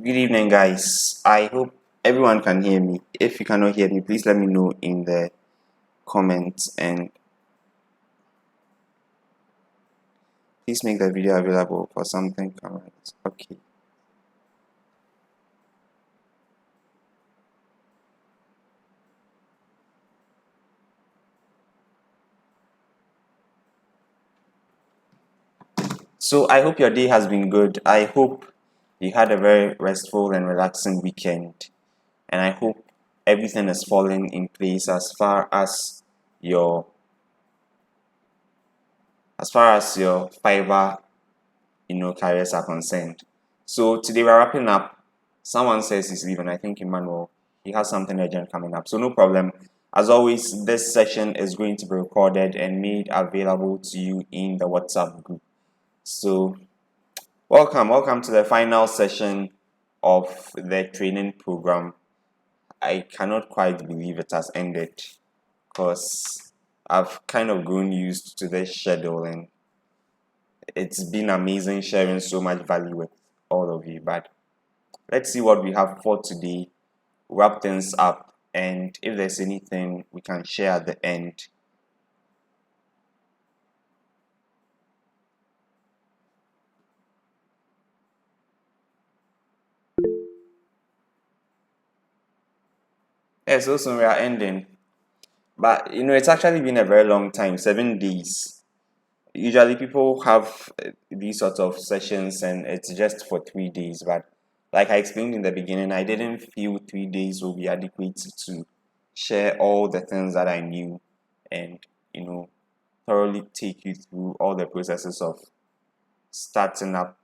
Good evening, guys. I hope everyone can hear me. If you cannot hear me, please let me know in the comments and please make the video available for something comment. Okay. So I hope your day has been good. I hope you had a very restful and relaxing weekend. And I hope everything is falling in place your as far as your Fiverr careers are concerned. So today we're wrapping up. Someone says he's leaving. I think Emmanuel, he has something urgent coming up. So no problem. As always, this session is going to be recorded and made available to you in the WhatsApp group. So welcome to the final session of the training program. I cannot quite believe it has ended because I've kind of grown used to this schedule and it's been amazing sharing so much value with all of you. But let's see what we have for today, wrap things up, and if there's anything we can share at the end. Yeah, so soon we are ending. But it's actually been a very long time, 7 days. Usually people have these sorts of sessions and it's just for 3 days. But like I explained in the beginning, I didn't feel 3 days will be adequate to share all the things that I knew and, thoroughly take you through all the processes of starting up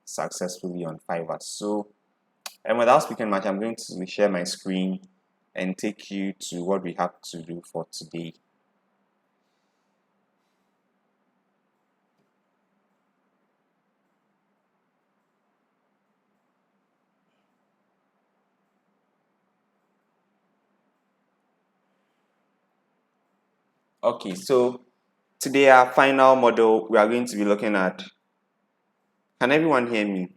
successfully on Fiverr. So, and without speaking much, I'm going to share my screen and take you to what we have to do for today. Okay, so today our final model we are going to be looking at. Can everyone hear me?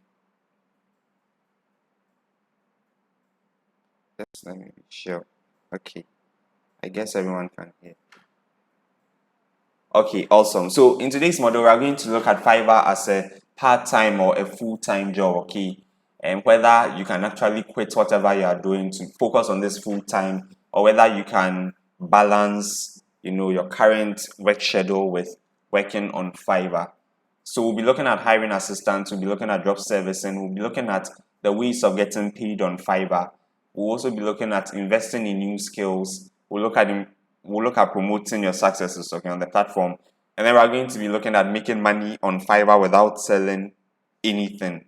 Just let me be sure. Okay, I guess everyone can hear. Okay, awesome. So in today's model, we are going to look at Fiverr as a part-time or a full-time job, okay? And whether you can actually quit whatever you are doing to focus on this full-time, or whether you can balance, your current work schedule with working on Fiverr. So we'll be looking at hiring assistants, we'll be looking at job servicing, we'll be looking at the ways of getting paid on Fiverr. We'll also be looking at investing in new skills. We'll look at promoting your successes, okay, on the platform. And then we're going to be looking at making money on Fiverr without selling anything.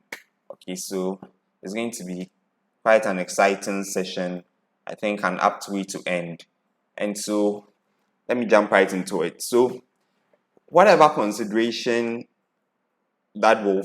Okay, so it's going to be quite an exciting session. I think an apt way to end. And so let me jump right into it. So whatever consideration that will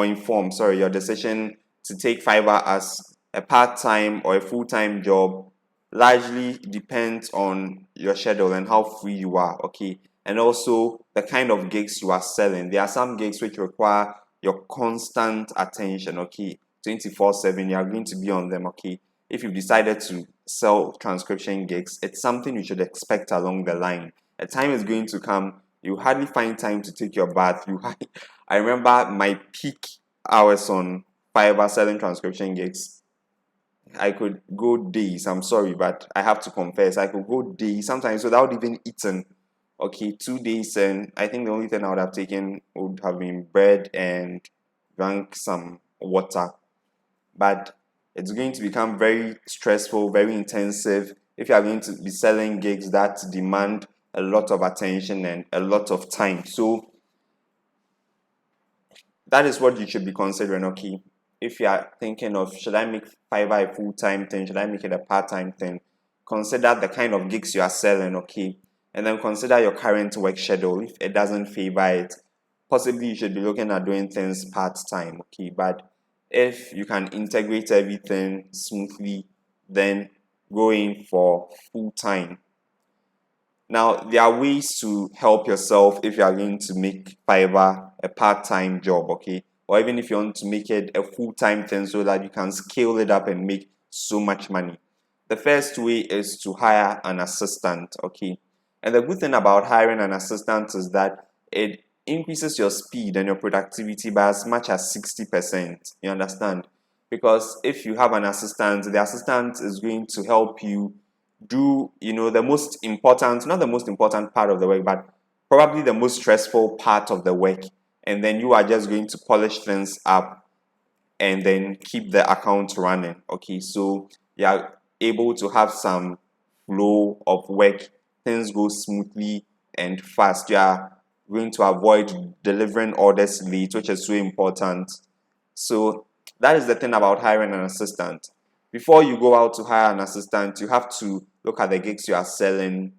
inform your decision to take Fiverr as a part-time or a full-time job largely depends on your schedule and how free you are, okay? And also the kind of gigs you are selling. There are some gigs which require your constant attention, okay? 24/7, you are going to be on them, okay? If you've decided to sell transcription gigs, it's something you should expect along the line. A time is going to come, you hardly find time to take your bath. I remember my peak hours on Fiverr selling transcription gigs. I could go days. I'm sorry, but I have to confess, I could go days sometimes without even eating. Okay, 2 days, and I think the only thing I would have taken would have been bread and drank some water. But it's going to become very stressful, very intensive if you are going to be selling gigs that demand a lot of attention and a lot of time. So that is what you should be considering, okay? If you are thinking of, should I make Fiverr a full-time thing? Should I make it a part-time thing? Consider the kind of gigs you are selling, okay? And then consider your current work schedule. If it doesn't favor it, possibly you should be looking at doing things part-time, okay? But if you can integrate everything smoothly, then going for full-time. Now, there are ways to help yourself if you are going to make Fiverr a part-time job, okay? or even if you want to make it a full-time thing so that you can scale it up and make so much money. The first way is to hire an assistant, okay? And the good thing about hiring an assistant is that it increases your speed and your productivity by as much as 60%. You understand? Because if you have an assistant, the assistant is going to help you do, the most important, not the most important part of the work, but probably the most stressful part of the work. And then you are just going to polish things up and then keep the account running. Okay, so you are able to have some flow of work, things go smoothly and fast. You are going to avoid delivering orders late, which is so important. So that is the thing about hiring an assistant. Before you go out to hire an assistant, you have to look at the gigs you are selling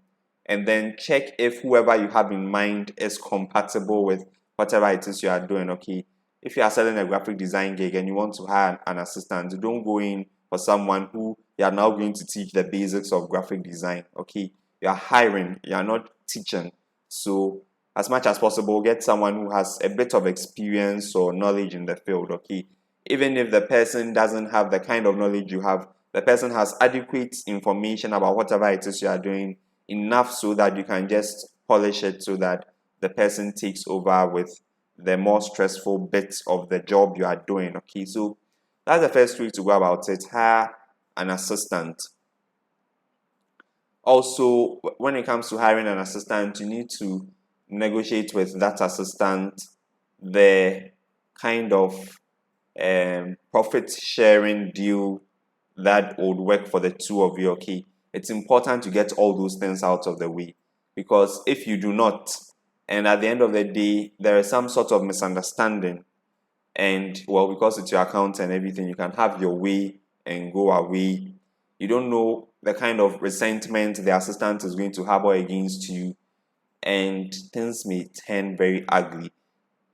and then check if whoever you have in mind is compatible with whatever it is you are doing. Okay, if you are selling a graphic design gig and you want to hire an assistant, don't go in for someone who you are now going to teach the basics of graphic design. Okay, you are hiring, you are not teaching. So as much as possible, get someone who has a bit of experience or knowledge in the field. Okay, even if the person doesn't have the kind of knowledge you have, the person has adequate information about whatever it is you are doing, enough so that you can just polish it so that the person takes over with the more stressful bits of the job you are doing. Okay, so that's the first way to go about it. Hire an assistant. Also, when it comes to hiring an assistant, you need to negotiate with that assistant the kind of profit sharing deal that would work for the two of you. Okay, it's important to get all those things out of the way, because if you do not, and at the end of the day there is some sort of misunderstanding, and well, because it's your account and everything, you can have your way and go away. You don't know the kind of resentment the assistant is going to harbor against you, and things may turn very ugly.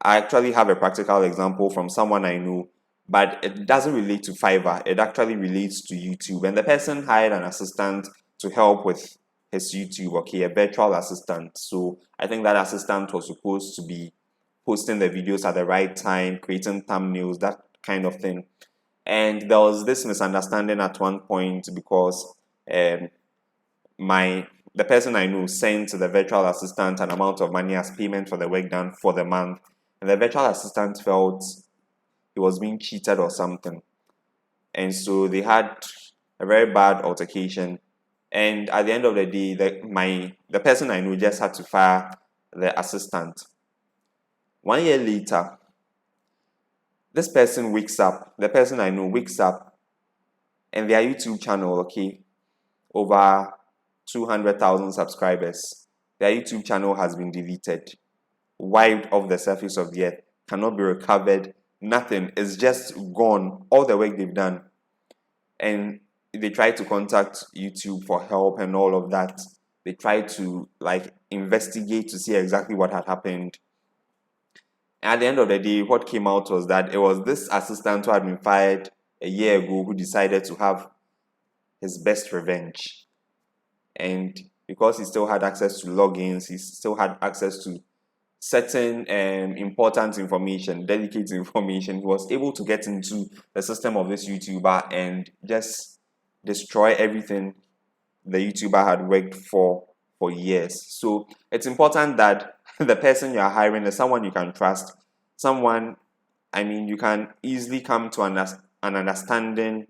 I actually have a practical example from someone I know, but it doesn't relate to Fiverr. It actually relates to YouTube. And the person hired an assistant to help with his YouTube, okay, a virtual assistant. So I think that assistant was supposed to be posting the videos at the right time, creating thumbnails, that kind of thing. And there was this misunderstanding at one point because the person I know sent the virtual assistant an amount of money as payment for the work done for the month, and the virtual assistant felt he was being cheated or something, and so they had a very bad altercation. And at the end of the day, the person I know just had to fire the assistant. 1 year later, this person wakes up. The person I know wakes up, and their YouTube channel, okay, over 200,000 subscribers. Their YouTube channel has been deleted, wiped off the surface of the earth, cannot be recovered, nothing. It's just gone, all the work they've done. And they try to contact YouTube for help and all of that. They try to investigate to see exactly what had happened. And at the end of the day, what came out was that it was this assistant who had been fired a year ago who decided to have his best revenge. And because he still had access to logins, he still had access to certain important information, delicate information, he was able to get into the system of this YouTuber and just destroy everything the YouTuber had worked for years. So it's important that the person you are hiring is someone you can trust, someone, you can easily come to an understanding,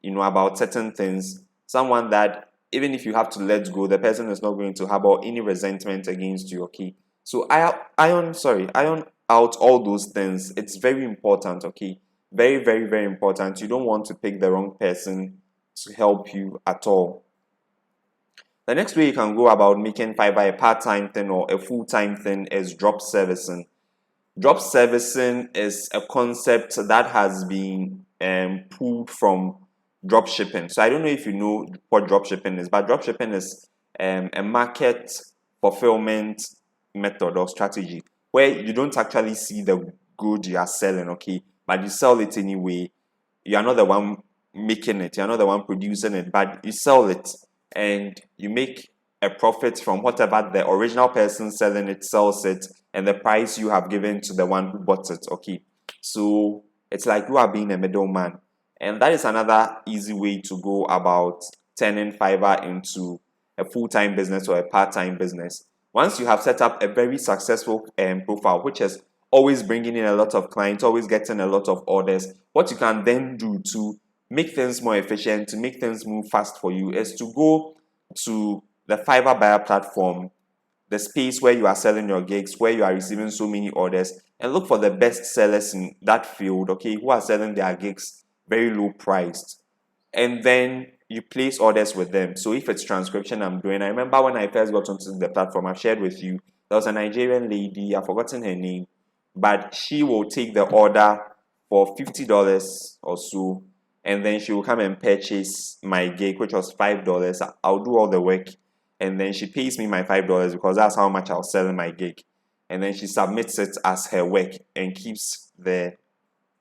about certain things, someone that even if you have to let go, the person is not going to harbor any resentment against you. Okay, so iron out all those things. It's very important. Okay, very, very, very important. You don't want to pick the wrong person to help you at all. The next way you can go about making Fiverr a part-time thing or a full-time thing is drop servicing. Drop servicing is a concept that has been pulled from drop shipping. So I don't know if you know what drop shipping is, but drop shipping is a market fulfillment method or strategy where you don't actually see the good you are selling, okay, but you sell it anyway. You are not the one making it, you are not the one producing it, but you sell it and you make a profit from whatever the original person selling it sells it and the price you have given to the one who bought it. Okay, So it's like you are being a middleman. And that is another easy way to go about turning Fiverr into a full-time business or a part-time business. Once you have set up a very successful profile, which is always bringing in a lot of clients, always getting a lot of orders, what you can then do to make things more efficient, to make things move fast for you, is to go to the Fiverr buyer platform, the space where you are selling your gigs, where you are receiving so many orders, and look for the best sellers in that field, okay, who are selling their gigs very low priced. And then you place orders with them. So if it's transcription I'm doing, I remember when I first got onto the platform, I've shared with you, there was a Nigerian lady, I've forgotten her name, but she will take the order for $50 or so, and then she will come and purchase my gig, which was $5. I'll do all the work, and then she pays me my $5 because that's how much I'll sell my gig. And then she submits it as her work and keeps the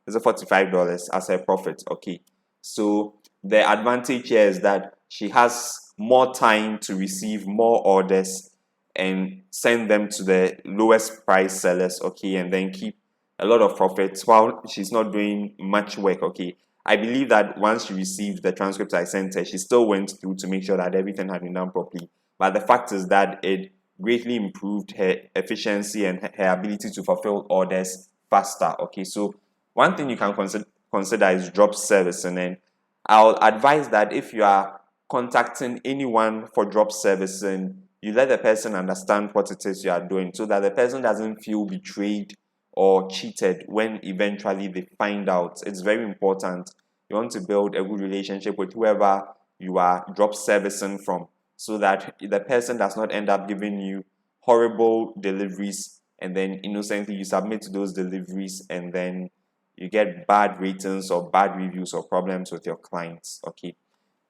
$45 as her profit. Okay. So the advantage here is that she has more time to receive more orders and send them to the lowest price sellers, okay, and then keep a lot of profits while she's not doing much work, okay. I believe that once she received the transcripts I sent her, she still went through to make sure that everything had been done properly. But the fact is that it greatly improved her efficiency and her ability to fulfill orders faster, okay. So one thing you can consider is drop servicing, and I'll advise that if you are contacting anyone for drop servicing, you let the person understand what it is you are doing so that the person doesn't feel betrayed or cheated when eventually they find out. It's very important. You want to build a good relationship with whoever you are drop servicing from so that the person does not end up giving you horrible deliveries and then innocently you submit those deliveries and then you get bad ratings or bad reviews or problems with your clients, okay.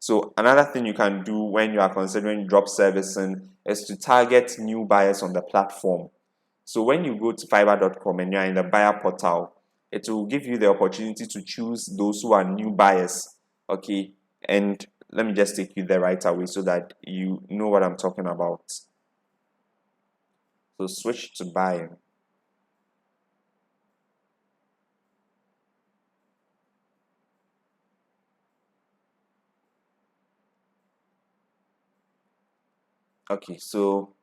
So another thing you can do when you are considering drop servicing is to target new buyers on the platform. So when you go to fiverr.com and you're in the buyer portal, it will give you the opportunity to choose those who are new buyers, okay. And let me just take you there right away so that you know what I'm talking about. So switch to buying. Okay, so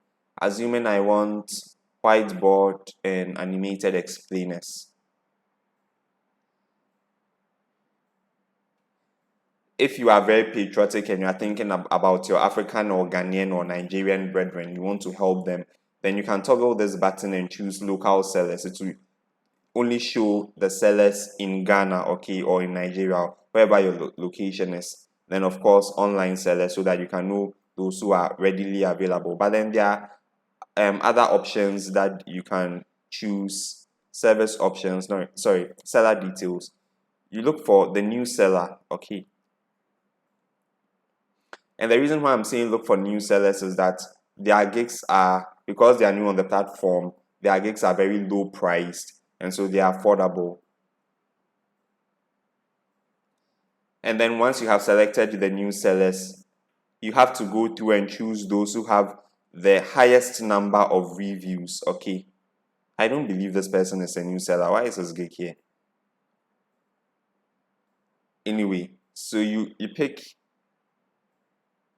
assuming I want whiteboard and animated explainers. If you are very patriotic and you are thinking about your African or Ghanaian or Nigerian brethren, you want to help them, then you can toggle this button and choose local sellers. It will only show the sellers in Ghana, okay, or in Nigeria, wherever your location is. Then, of course, online sellers so that you can know those who are readily available. But then there are other options that you can choose. Service options, no, sorry, seller details. You look for the new seller, okay. And the reason why I'm saying look for new sellers is that their gigs are, because they are new on the platform, their gigs are very low priced and so they are affordable. And then once you have selected the new sellers, you have to go through and choose those who have the highest number of reviews, okay. I don't believe this person is a new seller. Why is this gig here? Anyway, so you pick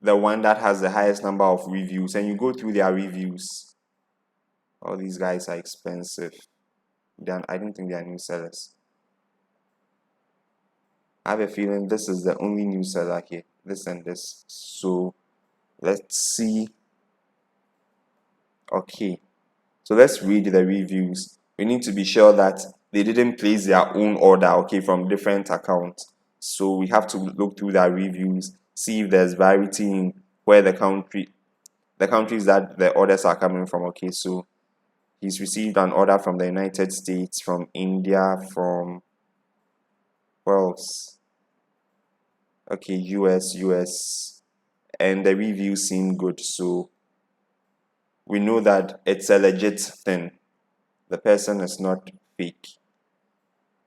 the one that has the highest number of reviews and you go through their reviews. All these guys are expensive. I don't think they are new sellers. I have a feeling this is the only new seller here. This and this. So let's see. Okay. So let's read the reviews. We need to be sure that they didn't place their own order, okay, from different accounts. So we have to look through their reviews, see if there's variety in where the countries that the orders are coming from. Okay, so he's received an order from the United States, from India, from where else? Okay, US, and the reviews seem good. So we know that it's a legit thing. The person is not fake.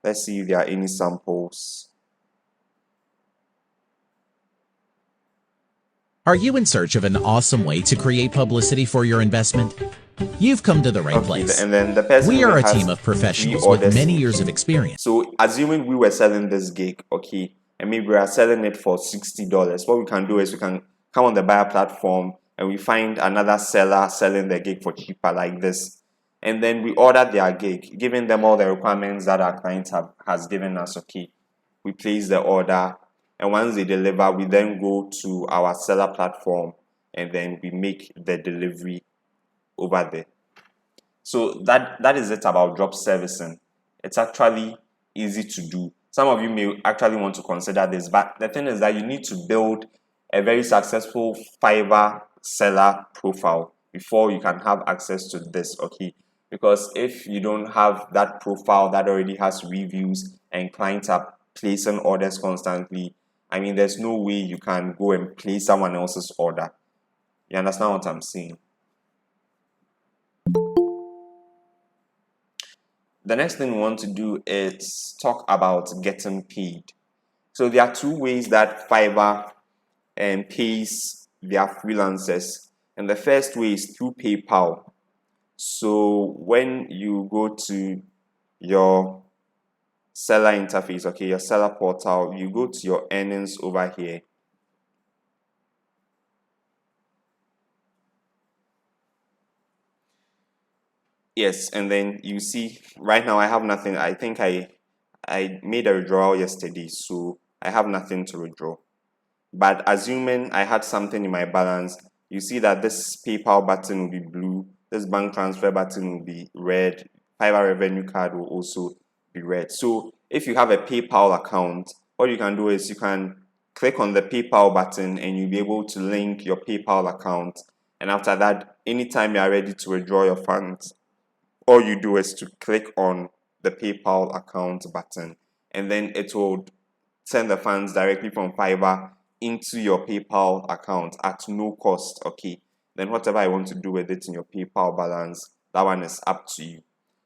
Let's see if there are any samples. Are you in search of an awesome way to create publicity for your investment? You've come to the right place. And then the person We are a has team of professionals 3 with orders many in years queue. of experience. So assuming we were selling this gig, okay, and maybe we are selling it for $60, what we can do is we can come on the buyer platform and we find another seller selling the gig for cheaper like this. And then we order their gig, giving them all the requirements that our client has given us, okay. We place the order, and once they deliver, we then go to our seller platform and then we make the delivery over there. So that is it about drop servicing. It's actually easy to do. Some of you may actually want to consider this, but the thing is that you need to build a very successful Fiverr seller profile before you can have access to this, okay? Because if you don't have that profile that already has reviews and clients are placing orders constantly, I mean, there's no way you can go and place someone else's order. You understand what I'm saying? The next thing we want to do is talk about getting paid. So there are 2 ways that Fiverr pays their freelancers. And the first way is through PayPal. So when you go to your seller interface, okay, your seller portal, you go to your earnings over here. Yes, and then you see right now I have nothing. I think I made a withdrawal yesterday, so I have nothing to withdraw. But assuming I had something in my balance, you see that this PayPal button will be blue, this bank transfer button will be red, Fiverr revenue card will also be red. So if you have a PayPal account, what you can do is you can click on the PayPal button and you'll be able to link your PayPal account. And after that, anytime you are ready to withdraw your funds, all you do is to click on the PayPal account button, and then it will send the funds directly from Fiverr into your PayPal account at no cost, okay? Then whatever I want to do with it in your PayPal balance, that one is up to you.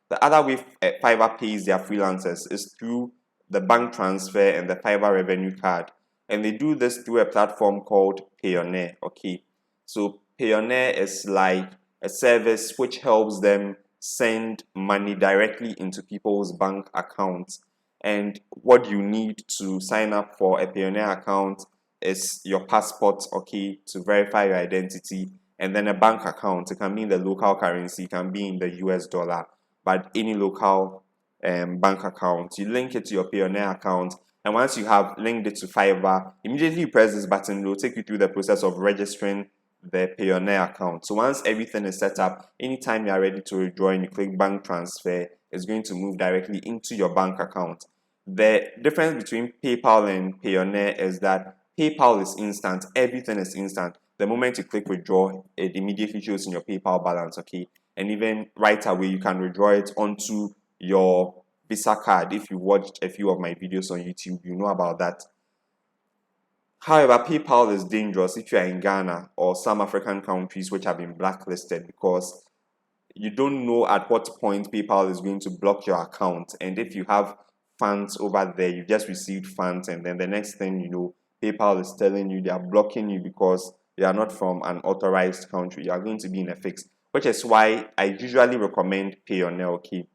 The other way Fiverr pays their freelancers is through the bank transfer and the Fiverr revenue card. And they do this through a platform called Payoneer, okay? So Payoneer is like a service which helps them send money directly into people's bank accounts. And what you need to sign up for a Payoneer account is your passport, okay, to verify your identity, and then a bank account. It can be in the local currency, it can be in the US dollar, but any local bank account. You link it to your Payoneer account, and once you have linked it to Fiverr, immediately you press this button. It will take you through the process of registering the Payoneer account. So once everything is set up, anytime you are ready to withdraw and you click bank transfer, it's going to move directly into your bank account. The difference between PayPal and Payoneer is that PayPal is instant. Everything is instant. The moment you click withdraw, it immediately shows in your PayPal balance, okay? And even right away, you can withdraw it onto your Visa card. If you watched a few of my videos on YouTube, you know about that. However, PayPal is dangerous if you are in Ghana or some African countries which have been blacklisted, because you don't know at what point PayPal is going to block your account. And if you have funds over there, you just received funds, and then the next thing you know, PayPal is telling you they are blocking you because you are not from an authorized country. You are going to be in a fix, which is why I usually recommend Payoneer, okay?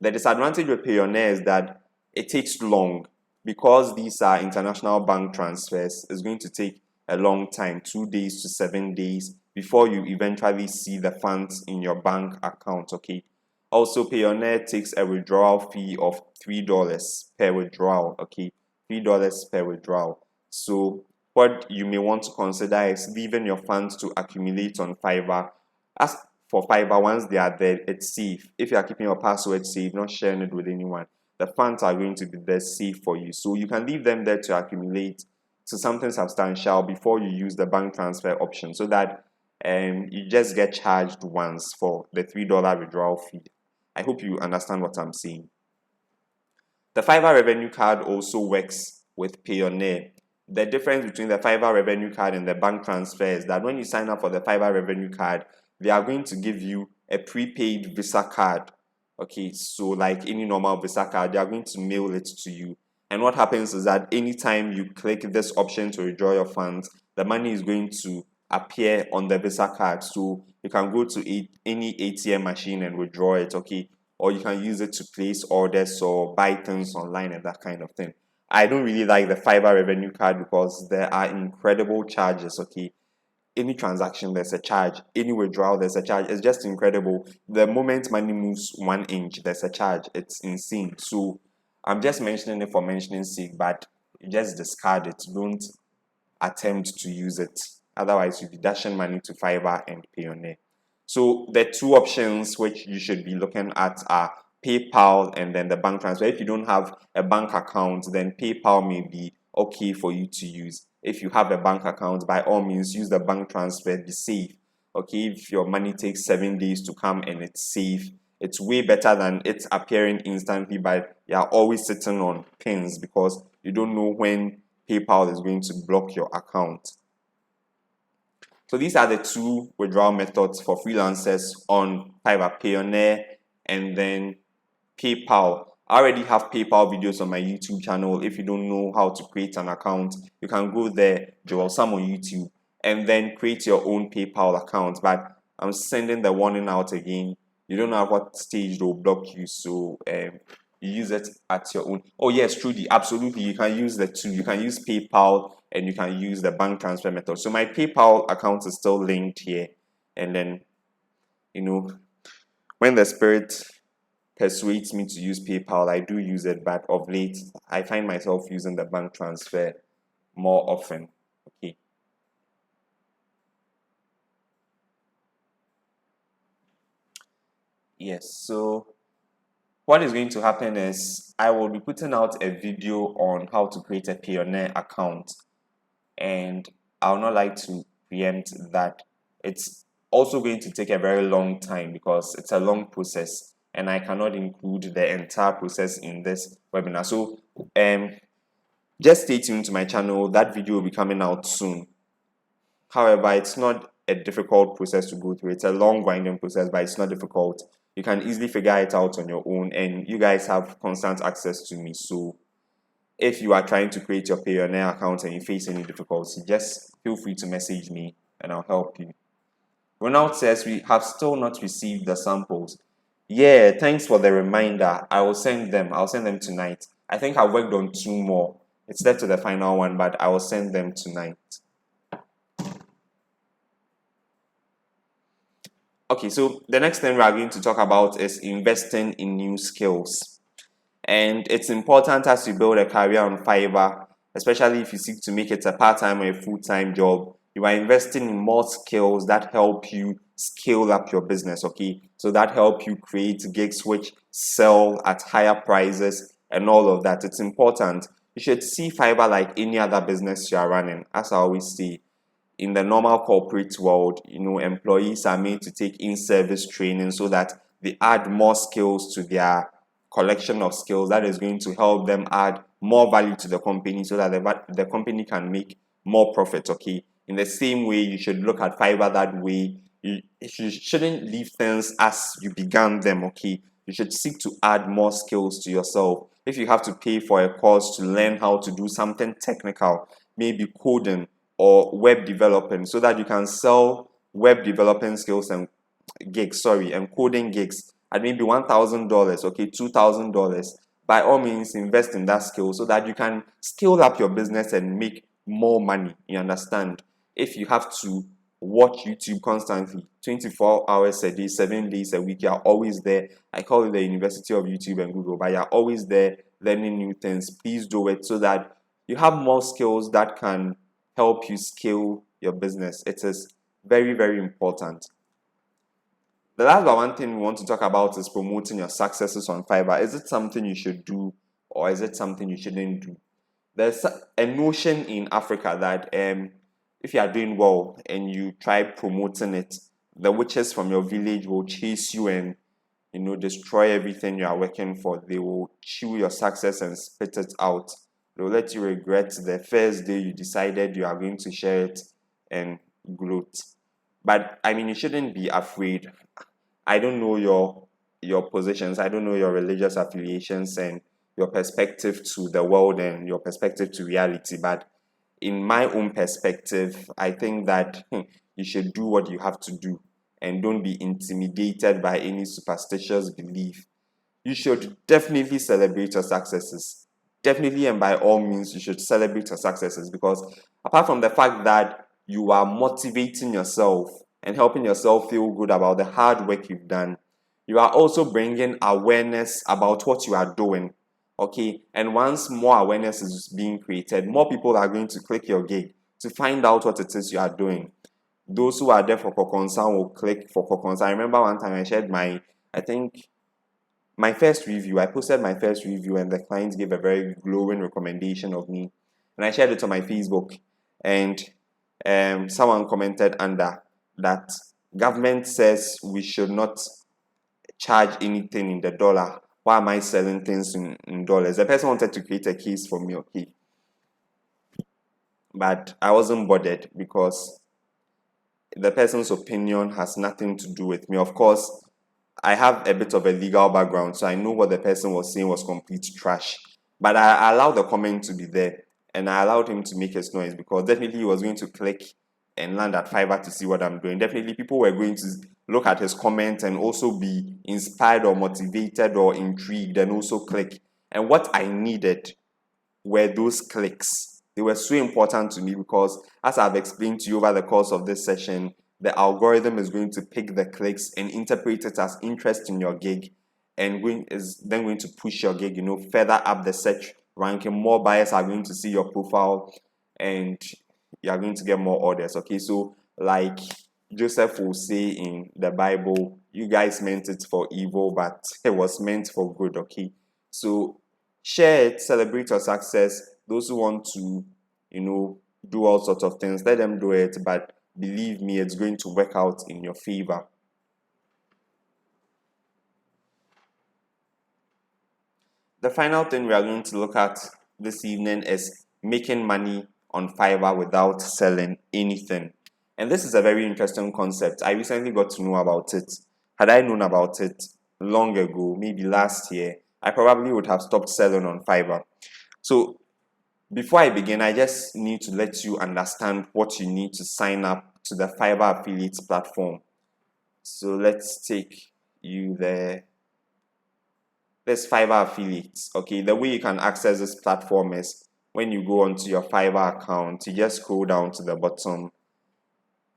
The disadvantage with Payoneer is that it takes long. Because these are international bank transfers, it's going to take a long time, 2 days to 7 days, before you eventually see the funds in your bank account, okay? Also, Payoneer takes a withdrawal fee of $3 per withdrawal, okay? $3 per withdrawal. So what you may want to consider is leaving your funds to accumulate on Fiverr. As for Fiverr, once they are there, it's safe. If you are keeping your password safe, not sharing it with anyone, the funds are going to be there safe for you. So you can leave them there to accumulate to something substantial before you use the bank transfer option, so that you just get charged once for the $3 withdrawal fee. I hope you understand what I'm saying. The Fiverr revenue card also works with Payoneer. The difference between the Fiverr revenue card and the bank transfer is that when you sign up for the Fiverr revenue card, they are going to give you a prepaid Visa card. Okay, so like any normal Visa card, they are going to mail it to you. And what happens is that anytime you click this option to withdraw your funds, the money is going to appear on the Visa card. So you can go to any ATM machine and withdraw it, okay? Or you can use it to place orders or buy things online and that kind of thing. I don't really like the Fiverr revenue card because there are incredible charges, okay? Any transaction, there's a charge. Any withdrawal, there's a charge. It's just incredible. The moment money moves 1 inch, there's a charge. It's insane. So I'm just mentioning it for mentioning sake, but just discard it. Don't attempt to use it. Otherwise, you'll be dashing money to Fiverr and Payoneer. So the two options which you should be looking at are PayPal and then the bank transfer. If you don't have a bank account, then PayPal may be okay for you to use. If you have a bank account, by all means, use the bank transfer, be safe. Okay, if your money takes 7 days to come and it's safe, it's way better than it appearing instantly, but you're always sitting on pins because you don't know when PayPal is going to block your account. So these are the two withdrawal methods for freelancers on Fiverr, Payoneer, and then PayPal. I already have PayPal videos on my YouTube channel. If you don't know how to create an account, you can go there, Joel Sam on YouTube, and then create your own PayPal account. But I'm sending the warning out again. You don't know at what stage they'll block you, so you use it at your own. Oh yes, truly, absolutely. You can use the two. You can use PayPal and you can use the bank transfer method. So my PayPal account is still linked here, and then when the spirit persuades me to use PayPal, I do use it, but of late I find myself using the bank transfer more often. Okay. Yes, so what is going to happen is I will be putting out a video on how to create a Payoneer account, and I would not like to preempt that. It's also going to take a very long time because it's a long process and I cannot include the entire process in this webinar. So just stay tuned to my channel. That video will be coming out soon. However, it's not a difficult process to go through. It's a long winding process, but it's not difficult. You can easily figure it out on your own, and you guys have constant access to me. So if you are trying to create your Payoneer account and you face any difficulty, just feel free to message me and I'll help you. Ronald says we have still not received the samples. Yeah, thanks for the reminder. I'll send them tonight. I think I worked on 2 more. It's left to the final one, but I will send them tonight. Okay, so the next thing we are going to talk about is investing in new skills. And it's important as you build a career on Fiverr, especially if you seek to make it a part-time or a full-time job. You are investing in more skills that help you scale up your business, okay? So that help you create gigs which sell at higher prices and all of that. It's important. You should see Fiverr like any other business you are running. As I always say, in the normal corporate world, employees are made to take in-service training so that they add more skills to their collection of skills that is going to help them add more value to the company so that the company can make more profit, okay? In the same way, you should look at Fiverr that way. You shouldn't leave things as you began them, okay? You should seek to add more skills to yourself. If you have to pay for a course to learn how to do something technical, maybe coding or web developing, so that you can sell web developing skills and coding gigs at maybe $1,000, okay, $2,000. By all means, invest in that skill so that you can scale up your business and make more money. You understand? If you have to watch YouTube constantly, 24 hours a day, 7 days a week, you're always there. I call it the University of YouTube and Google, but you're always there learning new things. Please do it so that you have more skills that can help you scale your business. It is very, very important. The last but one thing we want to talk about is promoting your successes on Fiverr. Is it something you should do or is it something you shouldn't do? There's a notion in Africa that if you are doing well and you try promoting it, the witches from your village will chase you and destroy everything you are working for. They will chew your success and spit it out. They'll let you regret the first day you decided you are going to share it and gloat. But I mean, you shouldn't be afraid. I don't know your positions. I don't know your religious affiliations and your perspective to the world and your perspective to reality. But in my own perspective, I think that you should do what you have to do and don't be intimidated by any superstitious belief. You should definitely celebrate your successes. Definitely, and by all means, you should celebrate your successes, because apart from the fact that you are motivating yourself and helping yourself feel good about the hard work you've done, you are also bringing awareness about what you are doing. Okay, and once more awareness is being created, more people are going to click your gig to find out what it is you are doing. Those who are there for Kokonsan will click for Kokonsan. I remember one time I shared I think my first review. I posted my first review, and the client gave a very glowing recommendation of me, and I shared it on my Facebook. And someone commented under that government says we should not charge anything in the dollar. Why am I selling things in dollars? The person wanted to create a case for me, okay, but I wasn't bothered, because the person's opinion has nothing to do with me. Of course, I have a bit of a legal background, so I know what the person was saying was complete trash. But I allowed the comment to be there, and I allowed him to make his noise, because definitely he was going to click and land at Fiverr to see what I'm doing. Definitely people were going to look at his comment and also be inspired or motivated or intrigued and also click. And what I needed were those clicks. They were so important to me, because as I've explained to you over the course of this session, the algorithm is going to pick the clicks and interpret it as interest in your gig, and is then going to push your gig, further up the search ranking. More buyers are going to see your profile, and you are going to get more orders. Okay, so like Joseph will say in the Bible, you guys meant it for evil, but it was meant for good. Okay, so share it, celebrate your success. Those who want to, do all sorts of things, let them do it, but believe me, it's going to work out in your favor. The final thing we are going to look at this evening is making money on Fiverr without selling anything. And this is a very interesting concept. I recently got to know about it. Had I known about it long ago, maybe last year, I probably would have stopped selling on Fiverr. So before I begin, I just need to let you understand what you need to sign up to the Fiverr affiliates platform. So let's take you there. There's Fiverr affiliates. Okay, the way you can access this platform is when you go onto your Fiverr account, you just scroll down to the bottom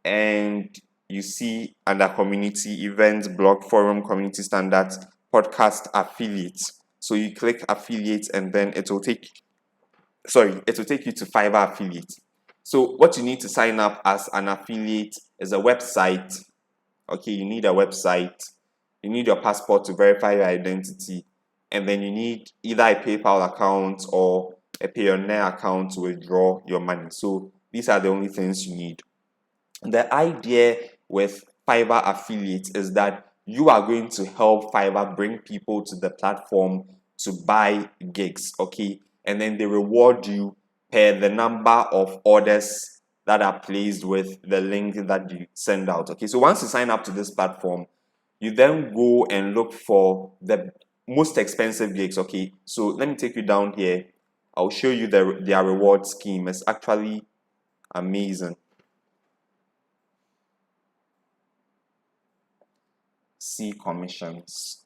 and you see under community, events, blog, forum, community standards, podcast affiliates. So you click affiliates, and then it will take you to Fiverr affiliate. So what you need to sign up as an affiliate is a website. Okay, you need a website. You need your passport to verify your identity. And then you need either a PayPal account or a Payoneer account to withdraw your money. So these are the only things you need. The idea with Fiverr affiliates is that you are going to help Fiverr bring people to the platform to buy gigs, okay? And then they reward you per the number of orders that are placed with the link that you send out, okay? So once you sign up to this platform, you then go and look for the most expensive gigs, okay? So let me take you down here. I'll show you their reward scheme. It's actually amazing. See commissions.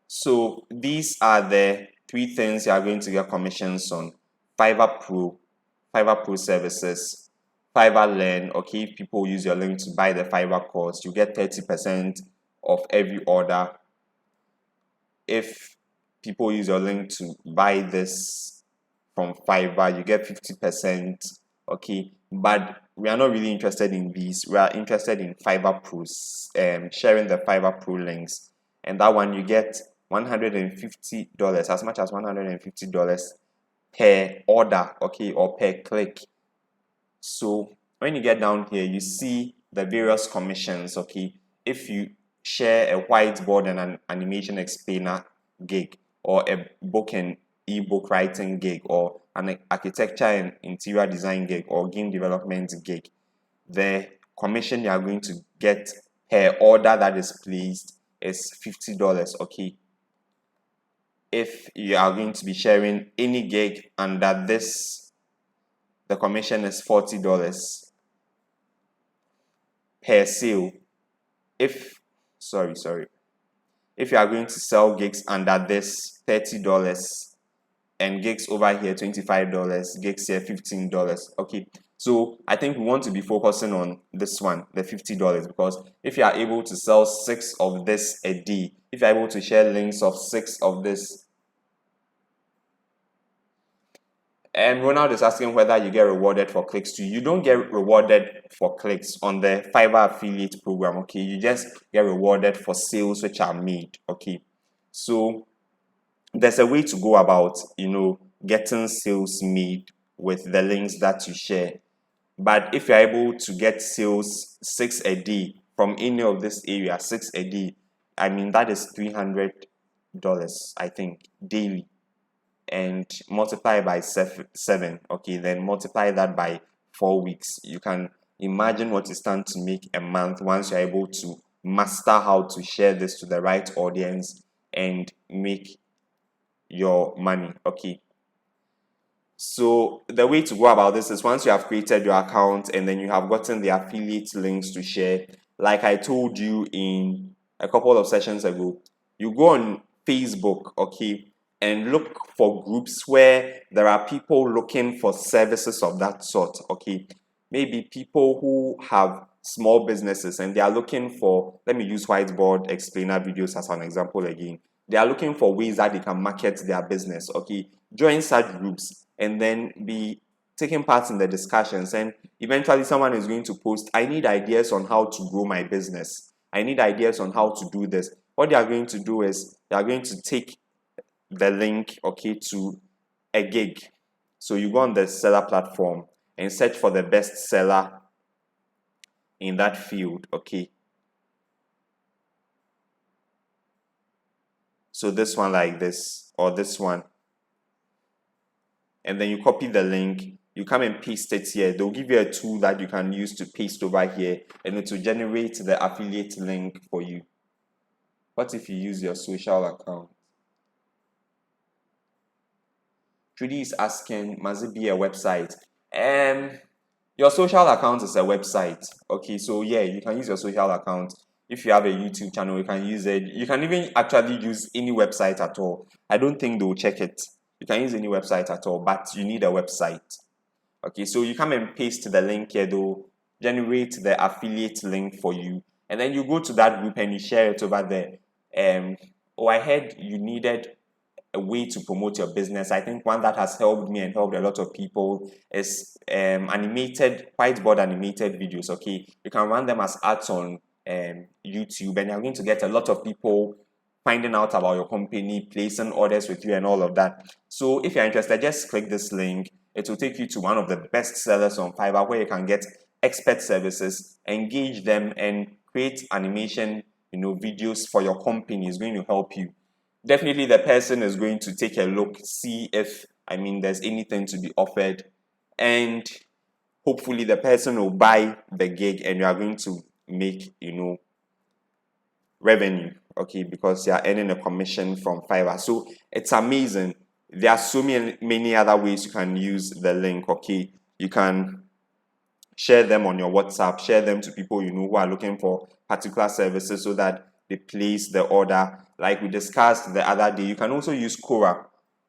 So these are the 3 things you are going to get commissions on: Fiverr Pro services, Fiverr Learn. Okay, if people use your link to buy the Fiverr course, you get 30% of every order. If people use your link to buy this from Fiverr, you get 50%. Okay, but we are not really interested in these. We are interested in Fiverr Pros, sharing the Fiverr Pro links, and that one you get $150, as much as $150 per order, okay, or per click. So when you get down here, you see the various commissions, okay. If you share a whiteboard and an animation explainer gig, or a book and ebook writing gig, or an architecture and interior design gig, or game development gig, the commission you are going to get per order that is placed is $50. Okay, if you are going to be sharing any gig under this, the commission is $40 per sale. If if you are going to sell gigs under this, $30, and gigs over here $25, gigs here $15. Okay, so I think we want to be focusing on this one, the $50, because if you are able to sell 6 of this a day, if you're able to share links of 6 of this. And Ronald is asking whether you get rewarded for clicks too. You don't get rewarded for clicks on the Fiverr affiliate program. Okay, you just get rewarded for sales which are made. Okay, so there's a way to go about, getting sales made with the links that you share. But if you're able to get sales 6 a day from any of this area, 6 a day, I mean, that is $300, I think, daily, and multiply by 7. Okay, then multiply that by 4 weeks. You can imagine what you stand to make a month once you're able to master how to share this to the right audience and make your money. Okay, so the way to go about this is, once you have created your account and then you have gotten the affiliate links to share, like I told you in a couple of sessions ago, you go on Facebook, okay, and look for groups where there are people looking for services of that sort. Okay, maybe people who have small businesses and they are looking for, let me use whiteboard explainer videos as an example again. They are looking for ways that they can market their business. Okay, join such groups and then be taking part in the discussions, and eventually someone is going to post, I need ideas on how to grow my business, I need ideas on how to do this. What they are going to do is they are going to take the link, okay, to a gig. So you go on the seller platform and search for the best seller in that field. Okay, so this one like this, or this one, and then you copy the link, you come and paste it here. They'll give you a tool that you can use to paste over here, and it will generate the affiliate link for you. What if you use your social account? Trudy is asking, must it be a website? Your social account is a website. Okay, so yeah, you can use your social account. If you have a YouTube channel, you can use it. You can even actually use any website at all. I don't think they'll check it. You can use any website at all, but you need a website. Okay, so you come and paste the link here. They'll generate the affiliate link for you, and then you go to that group and you share it over there. I heard you needed a way to promote your business. I think one that has helped me and helped a lot of people is whiteboard animated videos. Okay, you can run them as ads on YouTube, and you're going to get a lot of people finding out about your company, placing orders with you and all of that. So if you're interested, just click this link. It will take you to one of the best sellers on Fiverr, where you can get expert services, engage them, and create animation videos for your company. Is going to help you. Definitely the person is going to take a look, see if there's anything to be offered, and hopefully the person will buy the gig and you are going to make revenue, okay, because you are earning a commission from Fiverr. So it's amazing. There are so many other ways you can use the link. Okay, you can share them on your WhatsApp, share them to people who are looking for particular services so that they place the order. Like we discussed the other day, you can also use Quora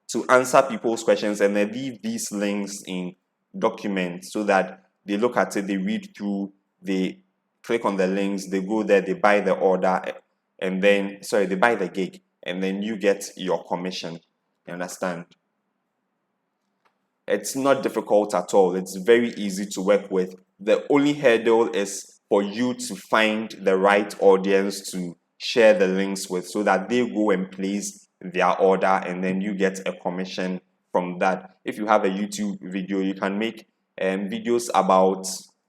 to answer people's questions, and then leave these links in documents so that they look at it, they read through, they click on the links, they go there, they buy the order, and then they buy the gig, and then you get your commission. You understand? It's not difficult at all. It's very easy to work with. The only hurdle is for you to find the right audience to share the links with, so that they go and place their order, and then you get a commission from that. If you have a YouTube video, you can make videos about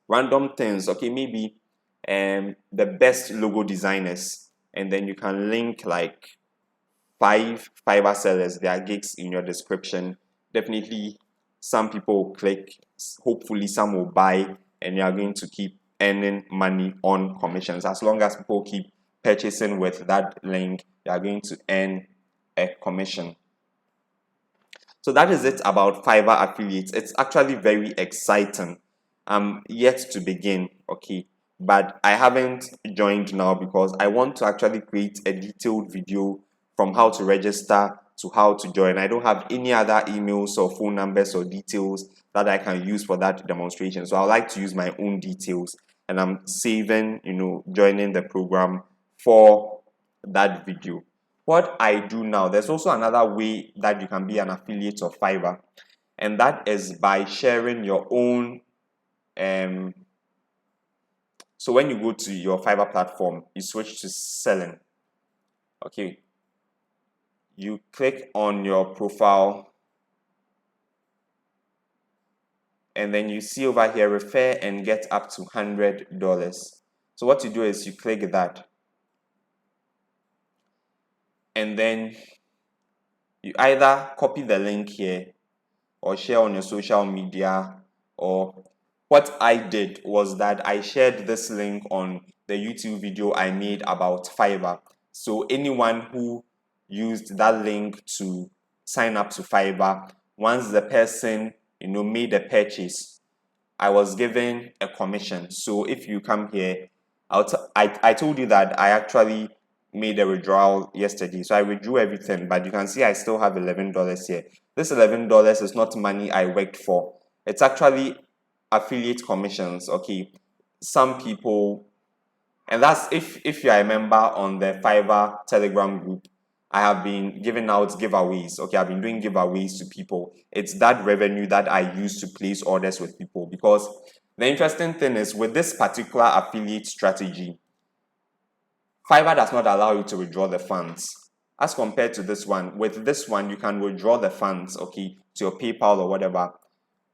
random things. Okay, maybe the best logo designers, and then you can link like 5 Fiverr sellers, their gigs in your description. Definitely some people will click, hopefully some will buy, and you are going to keep earning money on commissions. As long as people keep purchasing with that link, you are going to earn a commission. So that is it about Fiverr affiliates. It's actually very exciting. I'm yet to begin, okay, but I haven't joined now because I want to actually create a detailed video from how to register to how to join. I don't have any other emails or phone numbers or details that I can use for that demonstration. So I would like to use my own details, and I'm saving, joining the program for that video. What I do now, there's also another way that you can be an affiliate of Fiverr, and that is by sharing your own. So when you go to your Fiverr platform, you switch to selling. Okay, you click on your profile, and then you see over here, refer and get up to $100. So what you do is you click that, and then you either copy the link here or share on your social media. Or what I did was that I shared this link on the YouTube video I made about Fiverr. So anyone who used that link to sign up to Fiverr, once the person made a purchase, I was given a commission. So if you come here, I told you that I actually made a withdrawal yesterday, so I withdrew everything, but you can see I still have $11 here. This $11 is not money I worked for. It's actually affiliate commissions. Okay, some people, and that's if you are a member on the Fiverr Telegram group, I have been giving out giveaways. Okay, I've been doing giveaways to people. It's that revenue that I use to place orders with people, because the interesting thing is with this particular affiliate strategy, Fiverr does not allow you to withdraw the funds as compared to this one. With this one, you can withdraw the funds, okay, to your PayPal or whatever.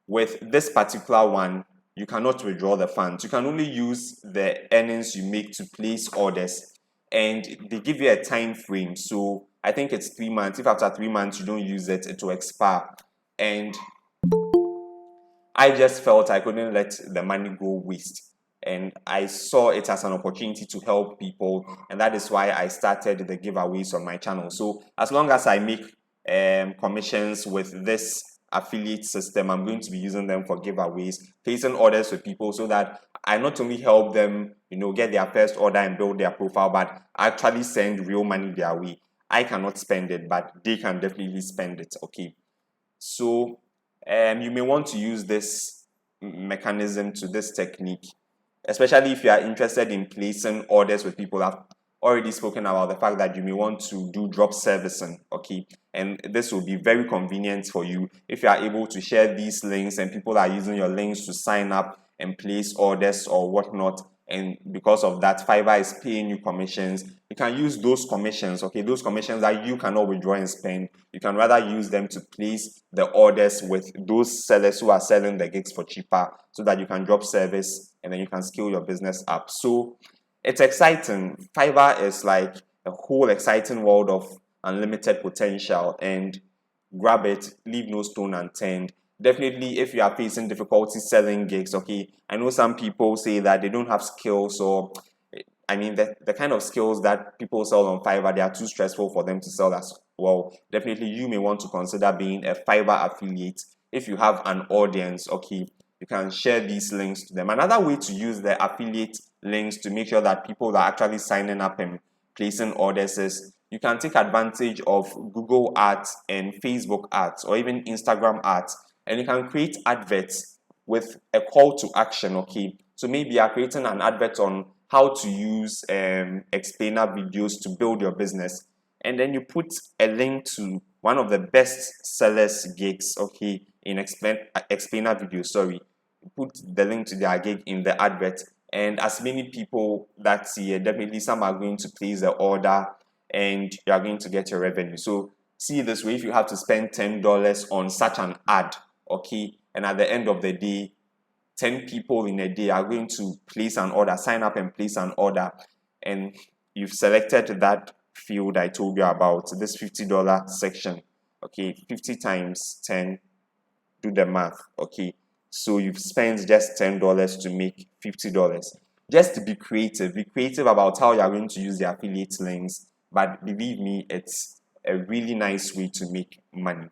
With this particular one, you cannot withdraw the funds. You can only use the earnings you make to place orders, and they give you a time frame. So I think it's 3 months. If after 3 months you don't use it, it will expire. And I just felt I couldn't let the money go waste, and I saw it as an opportunity to help people, and that is why I started the giveaways on my channel. So as long as I make commissions with this affiliate system, I'm going to be using them for giveaways, placing orders with people, so that I not only help them get their first order and build their profile, but actually send real money their way. I cannot spend it, but they can definitely spend it. Okay, so you may want to use this mechanism to this technique, especially if you are interested in placing orders with people. I've already spoken about the fact that you may want to do drop servicing, okay, and this will be very convenient for you if you are able to share these links and people are using your links to sign up and place orders or whatnot. And because of that, Fiverr is paying you commissions. You can use those commissions, okay, those commissions that you cannot withdraw and spend. You can rather use them to place the orders with those sellers who are selling the gigs for cheaper, so that you can drop service and then you can scale your business up. So it's exciting. Fiverr is like a whole exciting world of unlimited potential, and grab it, leave no stone unturned. Definitely, if you are facing difficulty selling gigs, okay, I know some people say that they don't have skills, or I mean the kind of skills that people sell on Fiverr, they are too stressful for them to sell as well. Definitely you may want to consider being a Fiverr affiliate. If you have an audience, okay, you can share these links to them. Another way to use the affiliate links to make sure that people are actually signing up and placing orders is you can take advantage of Google ads and Facebook ads, or even Instagram ads, and you can create adverts with a call to action. Okay, so maybe you are creating an advert on how to use explainer videos to build your business, and then you put a link to one of the best sellers gigs, okay, in explainer videos. Sorry, put the link to their gig in the advert, and as many people that see it, definitely some are going to place the order, and you are going to get your revenue. So see this way, if you have to spend $10 on such an ad, okay, and at the end of the day 10 people in a day are going to place an order, sign up and place an order, and you've selected that field I told you about, this $50 section, okay, 50 times 10, do the math, okay, So you've spent just $10 to make $50. Just to be creative about how you're going to use the affiliate links. But believe me, it's a really nice way to make money.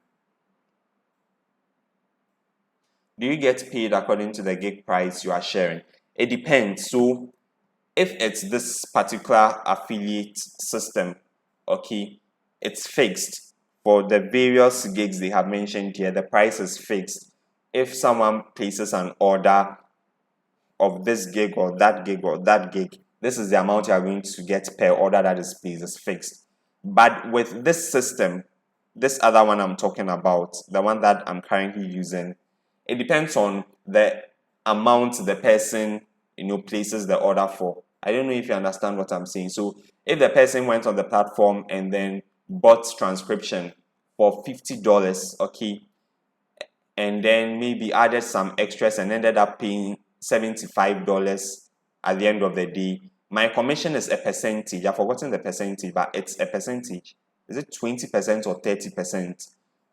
Do you get paid according to the gig price you are sharing? It depends. So if it's this particular affiliate system, okay, it's fixed. For the various gigs they have mentioned here, the price is fixed. If someone places an order of this gig or that gig or that gig, this is the amount you are going to get per order that is placed, is fixed. But with this system, this other one I'm talking about, the one that I'm currently using, it depends on the amount the person places the order for. I don't know if you understand what I'm saying. So if the person went on the platform and then bought transcription for $50, okay, and then maybe added some extras and ended up paying $75 at the end of the day, my commission is a percentage. I've forgotten the percentage, but it's a percentage. Is it 20% or 30%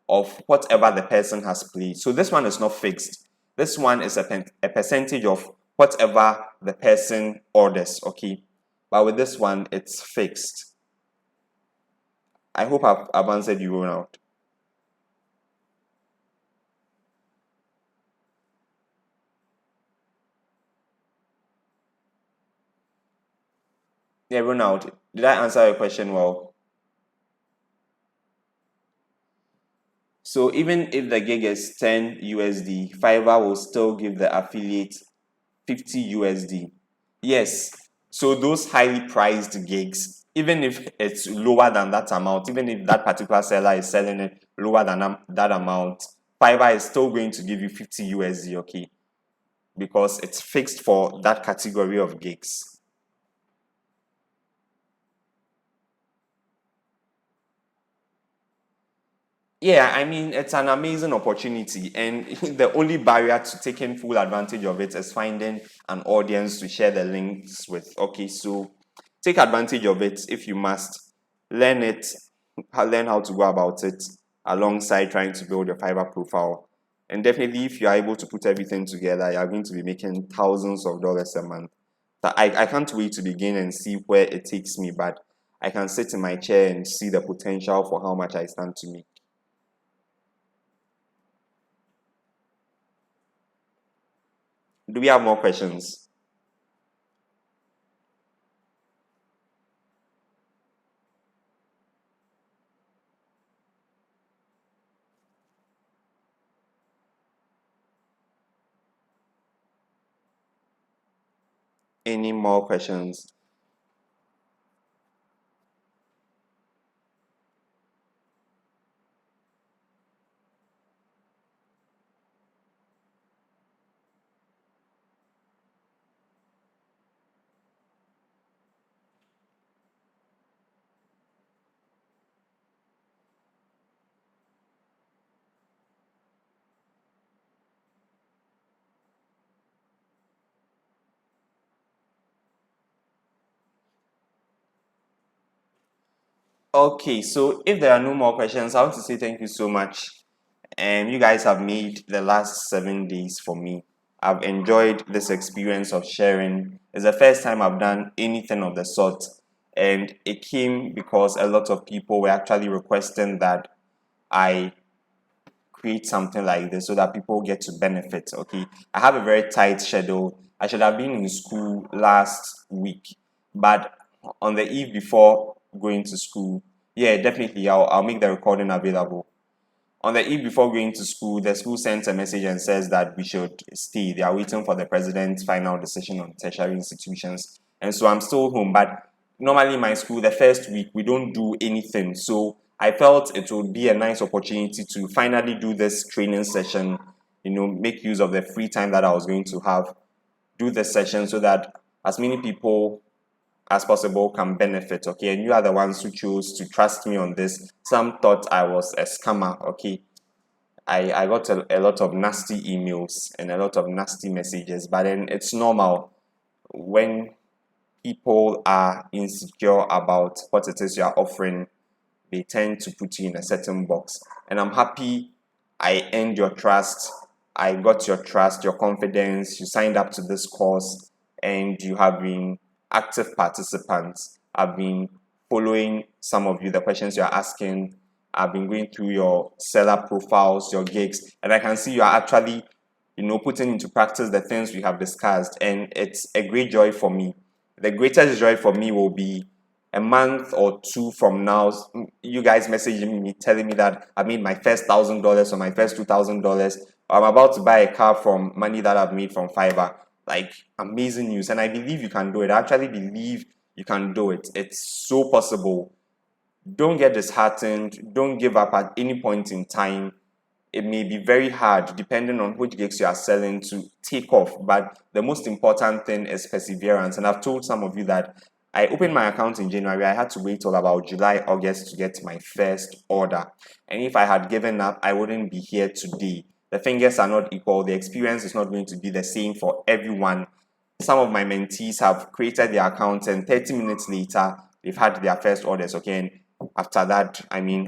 of whatever the person has played? So this one is not fixed. This one is a percentage of whatever the person orders, okay? But with this one, it's fixed. I hope I've answered you out. Yeah, Ronald, did I answer your question well? So even if the gig is 10 USD, Fiverr will still give the affiliate 50 USD. Yes. So those highly priced gigs, even if it's lower than that amount, even if that particular seller is selling it lower than that amount, Fiverr is still going to give you 50 USD, okay? Because it's fixed for that category of gigs. Yeah, I mean, it's an amazing opportunity, and the only barrier to taking full advantage of it is finding an audience to share the links with. Okay, so take advantage of it if you must. Learn it, learn how to go about it alongside trying to build your Fiverr profile. And definitely, if you are able to put everything together, you are going to be making thousands of dollars a month. I can't wait to begin and see where it takes me, but I can sit in my chair and see the potential for how much I stand to make. Do we have more questions? Any more questions? Okay, so if there are no more questions, I want to say thank you so much. And you guys have made the last 7 days for me. I've enjoyed this experience of sharing. It's the first time I've done anything of the sort. And it came because a lot of people were actually requesting that I create something like this so that people get to benefit. Okay, I have a very tight schedule. I should have been in school last week, but on the eve before going to school, yeah, definitely I'll make the recording available. On the eve before going to school, the school sent a message and says that we should stay. They are waiting for the president's final decision on tertiary institutions. And so I'm still home. But normally in my school, the first week, we don't do anything. So I felt it would be a nice opportunity to finally do this training session, make use of the free time that I was going to have, do the session so that as many people as possible can benefit. Okay, and you are the ones who chose to trust me on this. Some thought I was a scammer. Okay, I got a lot of nasty emails and a lot of nasty messages, but then it's normal when people are insecure about what it is you are offering. They tend to put you in a certain box, and I'm happy I earned your trust. I got your trust, your confidence, you signed up to this course, and you have been active participants. I've been following some of you, the questions you're asking. I've been going through your seller profiles, your gigs, and I can see you are actually, putting into practice the things we have discussed, and it's a great joy for me. The greatest joy for me will be a month or two from now, you guys messaging me telling me that I made my first $1,000 or my first $2,000, or I'm about to buy a car from money that I've made from Fiverr. Like, amazing news, and I believe you can do it. I actually believe you can do it. It's so possible. Don't get disheartened. Don't give up at any point in time. It may be very hard depending on which gigs you are selling to take off, but the most important thing is perseverance. And I've told some of you that I opened my account in January. I had to wait till about July, August to get my first order. And if I had given up, I wouldn't be here today. The fingers are not equal. The experience is not going to be the same for everyone. Some of my mentees have created their accounts, and 30 minutes later, they've had their first orders. Okay, and after that,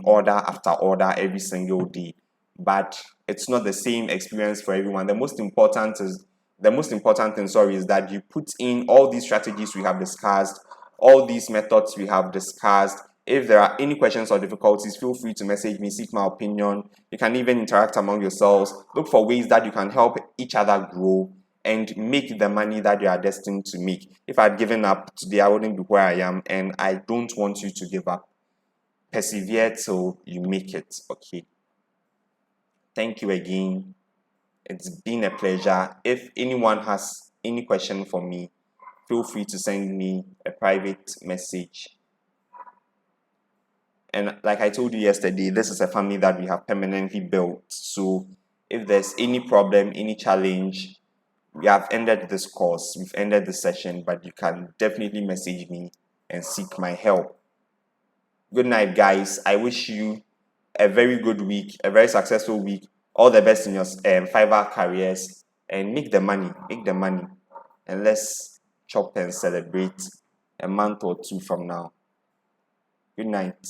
order after order every single day. But it's not the same experience for everyone. The most important thing, is that you put in all these strategies we have discussed, all these methods we have discussed. If there are any questions or difficulties, feel free to message me, seek my opinion. You can even interact among yourselves. Look for ways that you can help each other grow and make the money that you are destined to make. If I had given up today, I wouldn't be where I am, and I don't want you to give up. Persevere till you make it, okay? Thank you again. It's been a pleasure. If anyone has any question for me, feel free to send me a private message. And like I told you yesterday, this is a family that we have permanently built. So if there's any problem, any challenge, we have ended this course, we've ended the session, but you can definitely message me and seek my help. Good night, guys. I wish you a very good week, a very successful week. All the best in your Fiverr careers, and make the money, and let's chop and celebrate a month or two from now. Good night.